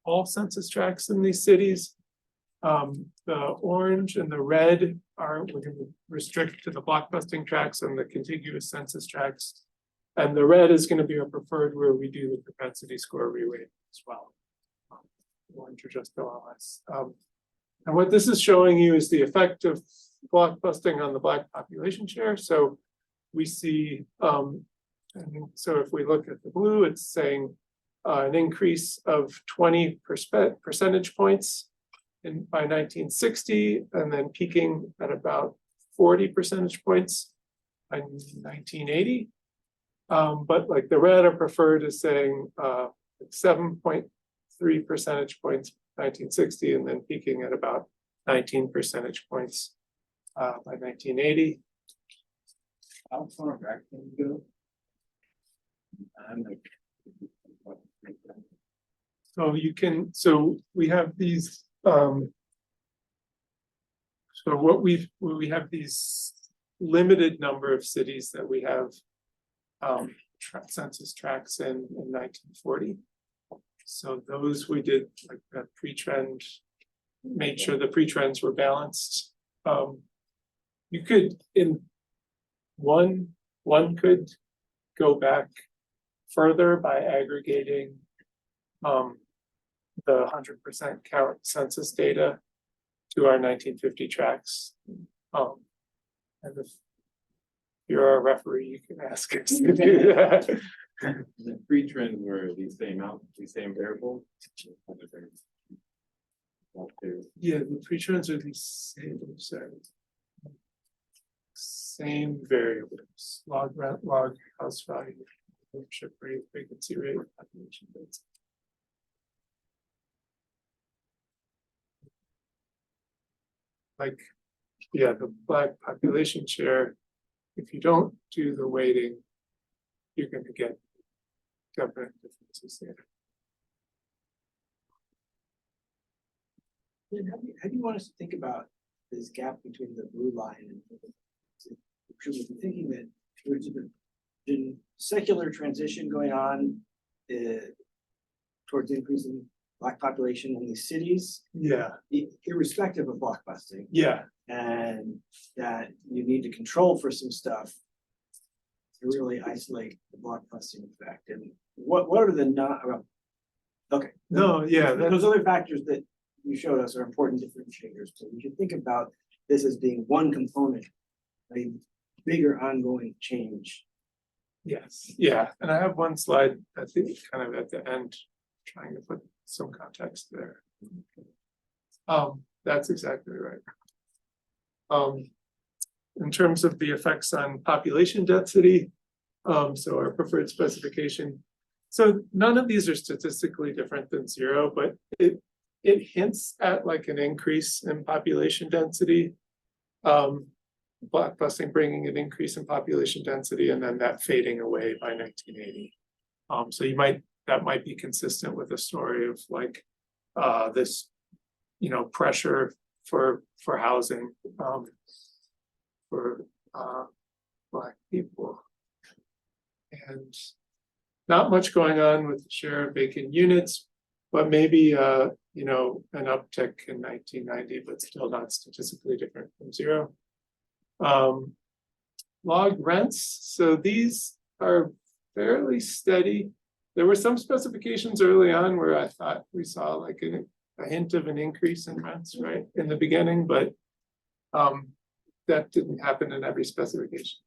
Speaker 2: all census tracts in these cities. The orange and the red we're going to restrict to the blockbusting tracts and the contiguous census tracts. And the red is going to be our preferred where we do the propensity score reweight as well. Orange are just LS. And what this is showing you is the effect of blockbusting on the Black population share. So we see, so if we look at the blue, it's saying an increase of 20 percentage points by 1960, and then peaking at about 40 percentage points by 1980. But like the red are preferred is saying 7.3 percentage points 1960, and then peaking at about 19 percentage points by 1980.
Speaker 4: How far back can you go?
Speaker 2: So we have these, so we have these limited number of cities that we have census tracts in 1940. So those we did like a pre-trend, made sure the pre-trends were balanced. You could one could go back further by aggregating the 100% count census data to our 1950 tracts. And if you're a referee, you can ask us to do that.
Speaker 4: The pre-trends were these same variables.
Speaker 2: Yeah, the pre-trends are the same variables: log rent, log house value, ownership rate, vacancy rate, population density. Like, yeah, the Black population share, if you don't do the weighting, you're going to get definite differences there.
Speaker 1: How do you want us to think about this gap between the blue line and should we be thinking that there's a secular transition going on towards increasing Black population in these cities,
Speaker 2: Yeah,
Speaker 1: irrespective of blockbusting,
Speaker 2: yeah,
Speaker 1: and that you need to control for some stuff to really isolate the blockbusting effect? And what are the okay.
Speaker 2: no, yeah,
Speaker 1: Those other factors that you showed us are important differentiators. So we should think about this as being one component, a bigger ongoing change.
Speaker 2: yes, yeah. And I have one slide, I think, kind of at the end, trying to put some context there. That's exactly right. In terms of the effects on population density, so our preferred specification. So none of these are statistically different than 0, but it hints at like an increase in population density. Blockbusting bringing an increase in population density and then that fading away by 1980. So that might be consistent with a story of like this, pressure for housing for Black people. And not much going on with the share of vacant units, but maybe an uptick in 1990, but still not statistically different from 0. Log rents, so these are fairly steady. there were some specifications early on where I thought we saw like a hint of an increase in rents, right, in the beginning, but that didn't happen in every specification.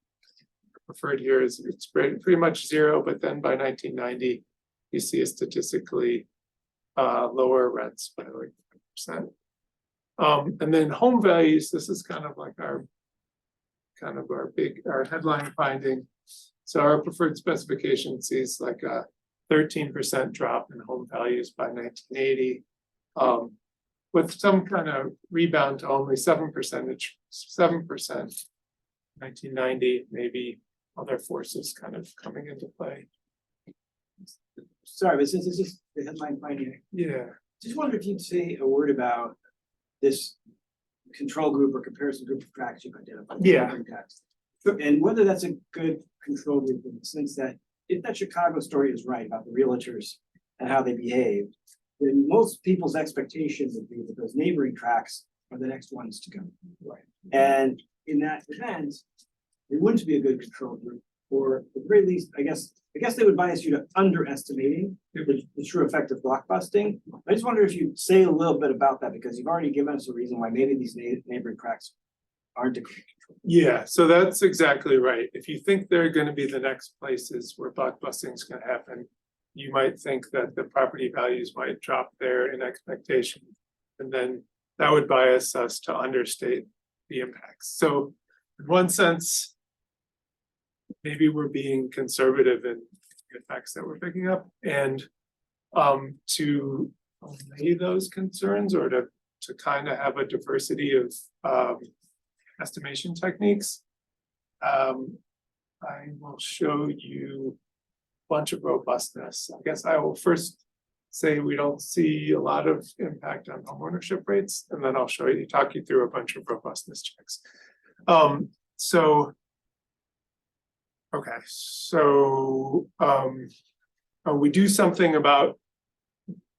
Speaker 2: Preferred here is it's pretty much zero, but then by 1990, you see a statistically lower rents by like 5%. And then home values, this is kind of like our headline finding. So our preferred specification sees like a 13% drop in home values by 1980. With some kind of rebound to only 7%, 1990, maybe other forces kind of coming into play.
Speaker 1: Sorry, but since this is the headline finding,
Speaker 2: Yeah,
Speaker 1: just wondered if you'd say a word about this control group or comparison group of tracks you've identified.
Speaker 2: Yeah.
Speaker 1: And whether that's a good control group in the sense that if that Chicago story is right about the realtors and how they behave, then most people's expectation would be that those neighboring tracks are the next ones to go. Right. And in that event, it wouldn't be a good control group, or at the very least, I guess they would bias you to underestimating the true effect of blockbusting. I just wonder if you'd say a little bit about that, because you've already given us a reason why maybe these neighboring tracks aren't a good control.
Speaker 2: yeah, so that's exactly right. If you think they're gonna be the next places where blockbusting is gonna happen, you might think that the property values might drop there in expectation. And then that would bias us to understate the impacts. So in one sense, maybe we're being conservative in the effects that we're picking up, and to allay those concerns, or to kind of have a diversity of estimation techniques. I will show you a bunch of robustness. I guess I will first say we don't see a lot of impact on homeownership rates, and then I'll talk you through a bunch of robustness checks. We do something about,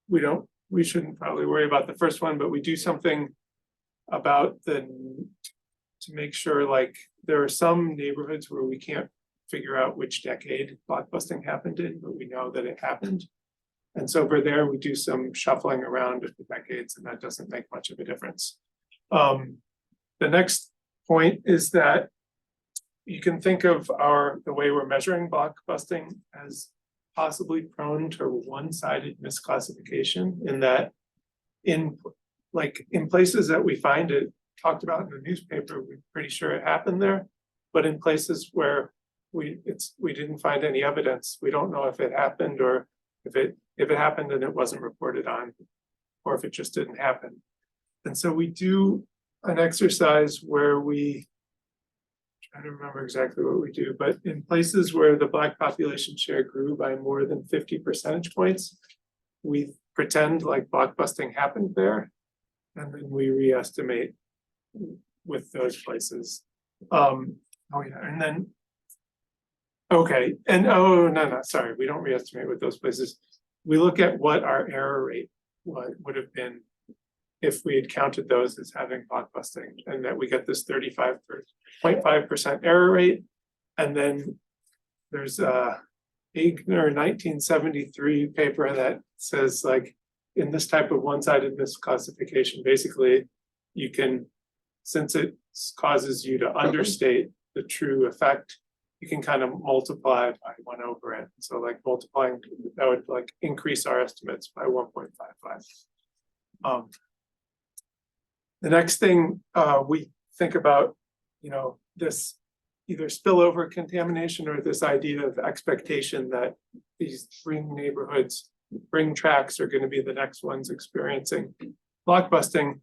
Speaker 2: we shouldn't probably worry about the first one, but we do something about to make sure, like, there are some neighborhoods where we can't figure out which decade blockbusting happened in, but we know that it happened. And so for there, we do some shuffling around of the decades, and that doesn't make much of a difference. The next point is that you can think of the way we're measuring blockbusting as possibly prone to one-sided misclassification, in that in places that we find it talked about in the newspaper, we're pretty sure it happened there. But in places where we didn't find any evidence, we don't know if it happened, or if it happened and it wasn't reported on, or if it just didn't happen. And so we do an exercise where we I don't remember exactly what we do, but in places where the Black population share grew by more than 50 percentage points, we pretend like blockbusting happened there, and then we re-estimate with those places. Sorry, we don't re-estimate with those places. We look at what our error rate would have been if we had counted those as having blockbusting, and that we get this 35.5% error rate. And then there's a Igner 1973 paper that says, like, in this type of one-sided misclassification, basically you can, since it causes you to understate the true effect, you can kind of multiply by 1 over it. So like multiplying, that would like increase our estimates by 1.55. The next thing we think about, this either spillover contamination or this idea of expectation that these ring tracks are going to be the next ones experiencing blockbusting.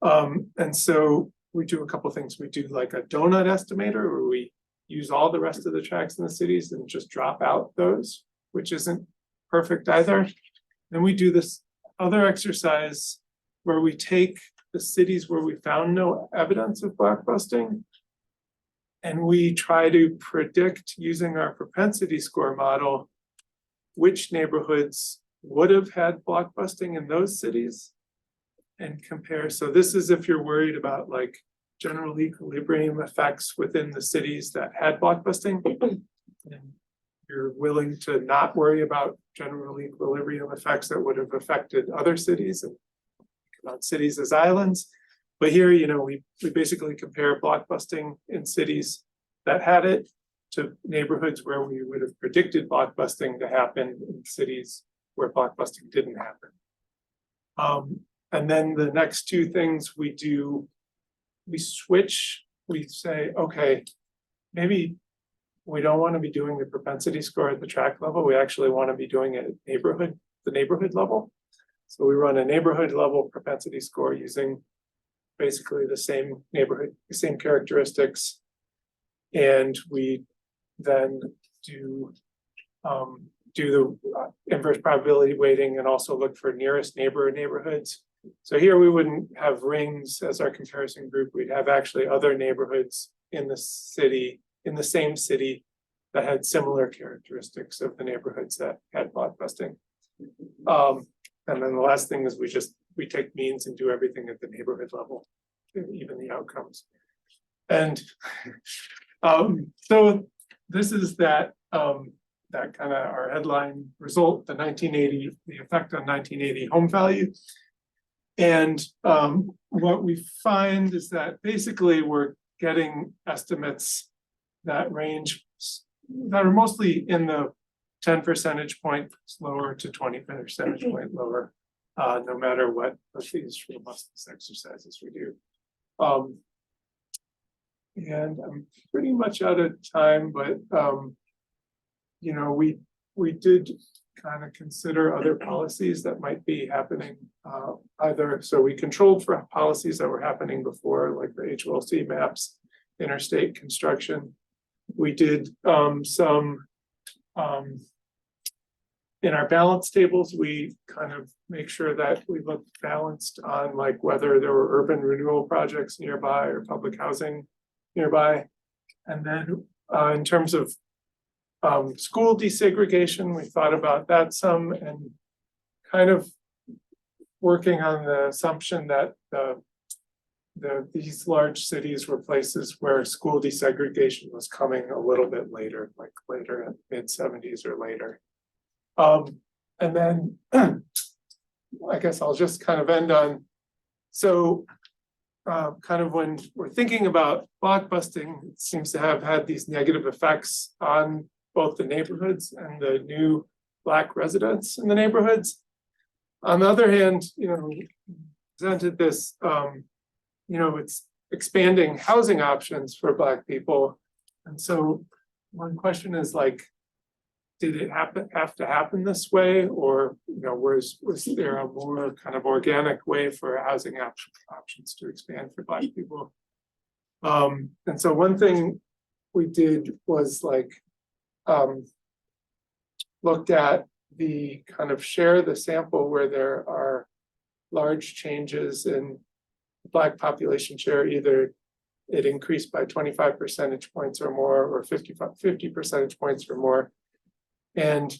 Speaker 2: And so we do a couple things. We do like a donut estimator, where we use all the rest of the tracks in the cities and just drop out those, which isn't perfect either. Then we do this other exercise where we take the cities where we found no evidence of blockbusting, and we try to predict, using our propensity score model, which neighborhoods would have had blockbusting in those cities, and compare. So this is if you're worried about like general equilibrium effects within the cities that had blockbusting, and we're willing to not worry about general equilibrium effects that would have affected other cities and about cities as islands. But here, we basically compare blockbusting in cities that had it to neighborhoods where we would have predicted blockbusting to happen in cities where blockbusting didn't happen. And then the next two things we do, we switch, we say, okay, maybe we don't want to be doing the propensity score at the tract level. We actually want to be doing it at the neighborhood level. So we run a neighborhood level propensity score using basically the same neighborhood, the same characteristics. And we then do the inverse probability weighting and also look for nearest neighborhoods. So here we wouldn't have rings as our comparison group. We'd have actually other neighborhoods in the city, in the same city, that had similar characteristics of the neighborhoods that had blockbusting. And then the last thing is we take means and do everything at the neighborhood level, even the outcomes. And so this is that kind of our headline result, the effect on 1980 home value. And what we find is that basically we're getting estimates that range, that are mostly in the 10 percentage points lower to 20 percentage point lower, no matter what of these robustness exercises we do. And I'm pretty much out of time, but we did kind of consider other policies that might be happening either. So we controlled for policies that were happening before, like the HLC maps, interstate construction. We did some in our balance tables, we kind of make sure that we look balanced on like whether there were urban renewal projects nearby or public housing nearby. And then in terms of school desegregation, we thought about that some and kind of working on the assumption that these large cities were places where school desegregation was coming a little bit later, like later in mid-70s or later. And then I guess I'll just kind of end on, so kind of when we're thinking about blockbusting, it seems to have had these negative effects on both the neighborhoods and the new Black residents in the neighborhoods. On the other hand, we presented this, it's expanding housing options for Black people. And so one question is like, did it have to happen this way, or was there a more kind of organic way for housing options to expand for Black people? And so one thing we did was like looked at the kind of share the sample where there are large changes in Black population share, either it increased by 25 percentage points or more, or 50 percentage points or more. And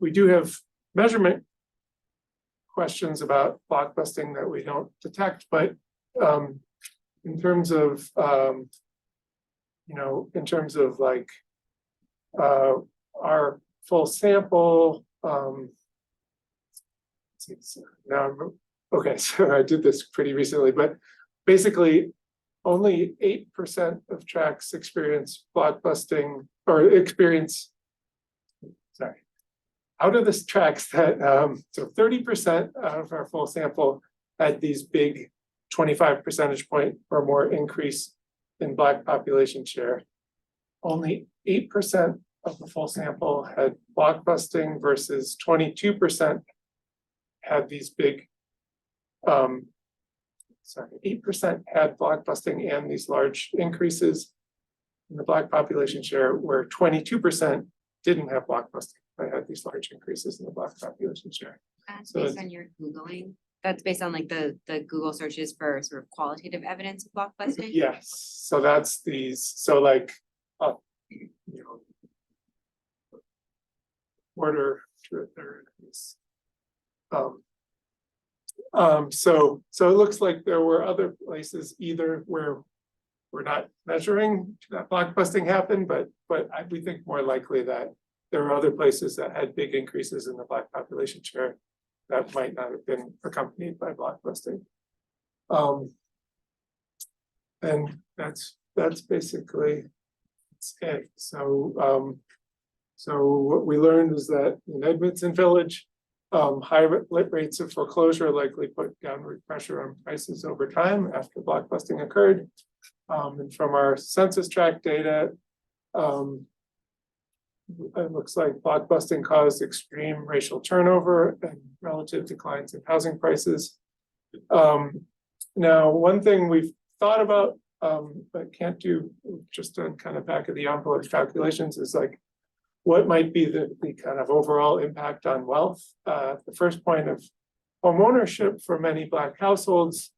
Speaker 2: we do have measurement questions about blockbusting that we don't detect, but in terms of like our full sample, okay, so I did this pretty recently, but basically only 8% of tracts experience blockbusting or out of the tracts that, so 30% of our full sample had these big 25 percentage point or more increase in Black population share. Only 8% of the full sample had blockbusting versus 22% had these big, 8% had blockbusting and these large increases in the Black population share, where 22% didn't have blockbusting. They had these large increases in the Black population share.
Speaker 3: That's
Speaker 2: So
Speaker 3: based on your Googling. That's based on like the Google searches for sort of qualitative evidence of blockbusting.
Speaker 2: Yes, so that's these, so like, quarter to a third is. So it looks like there were other places either where we're not measuring that blockbusting happened, but we think more likely that there are other places that had big increases in the Black population share that might not have been accompanied by blockbusting. And that's basically it. So what we learned is that in Edmondson Village, high rates of foreclosure likely put downward pressure on prices over time after blockbusting occurred. And from our census tract data, it looks like blockbusting caused extreme racial turnover and relative declines in housing prices. Now, one thing we've thought about, but can't do, just on kind of back of the envelope calculations, is like, what might be the kind of overall impact on wealth? The first point of home ownership for many Black households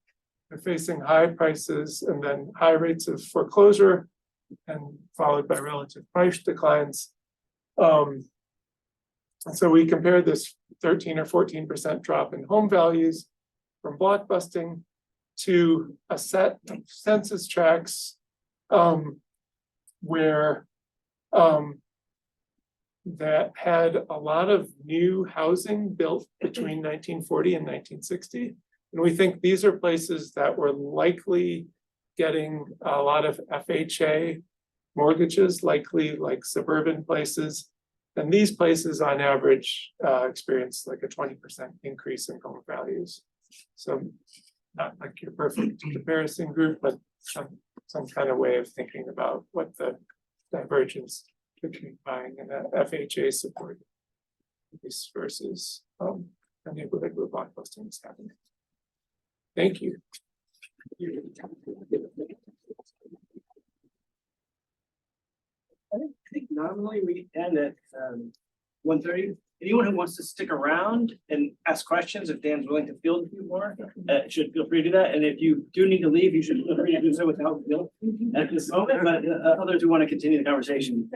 Speaker 2: are facing high prices and then high rates of foreclosure, and followed by relative price declines. And so we compared this 13 or 14% drop in home values from blockbusting to a set of census tracts where that had a lot of new housing built between 1940 and 1960. And we think these are places that were likely getting a lot of FHA mortgages, likely like suburban places. And these places on average experienced like a 20% increase in home values. So not like your perfect comparison group, but some kind of way of thinking about what the divergence between buying and FHA support versus a neighborhood where blockbusting is happening. Thank you.
Speaker 1: I think normally we end at 1:30. Anyone who wants to stick around and ask questions, if Dan's willing to field a few more, should feel free to do that. And if you do need to leave, you should feel free to do so without guilt at this moment. But others who want to continue the conversation,